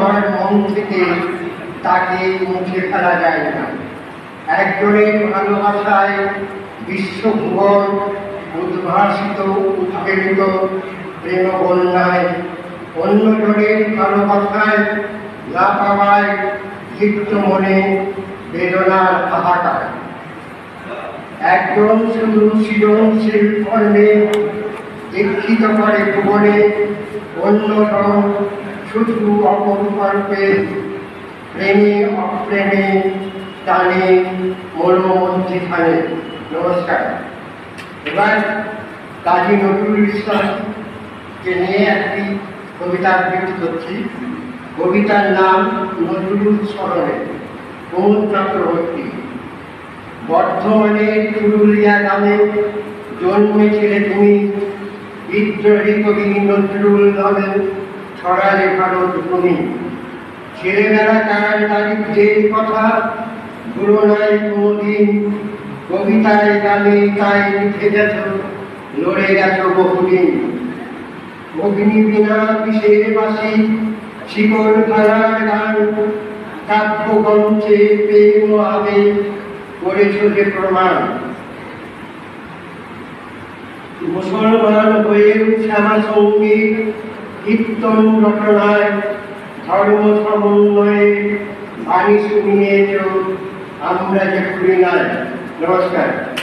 আমার মন থেকে তাকে মুছে ফেলা যায় না। একজনের ভালোবাসায় বিশ্বভুবন উদ্ভাসিত উৎপীড়িত প্রেম বন্যায়, অন্যজনের ভালোবাসায় না পাওয়ায় লিপ্ত মনে বেদনার হাহাকার। একজন শুধু সৃজনশীল কর্মে দীক্ষিত করে ভুবনে, অন্যজন শুধু অপরূপে প্রেমে অপ্রেমে টানে মনোমধ্যখানে। নমস্কার। এবার কাজী নজরুল ইসলামকে নিয়ে একটি কবিতা আবৃত্তি করছি। কবিতার নাম নজরুল স্মরণে, প্রমোদ চক্রবর্তী। বর্ধমানের পুরুলিয়া গ্রামে জন্মেছিলে তুমি, বিদ্রোহী কবি নজরুল নামে ছড়ালে ভারত ভূমি। ছেলেবেলাকার দারিদ্র্যের কথা ভুলো নাই কোনোদিন, কবিতায় গানে তাই লিখে গেছ, লড়ে গেছ বহুদিন। অগ্নি বিনা বিষের বাসি শিকড় খানার গান, কাব্যগঞ্চে প্রেম আবেগ করেছ যে প্রমাণ। মুসলমান হয়ে শ্যামা সঙ্গীত কীর্তন রচনায় ধর্ম সমন্বয়ে বাণী শুনিয়েছ আমরা যে ভুলি নাই। নমস্কার।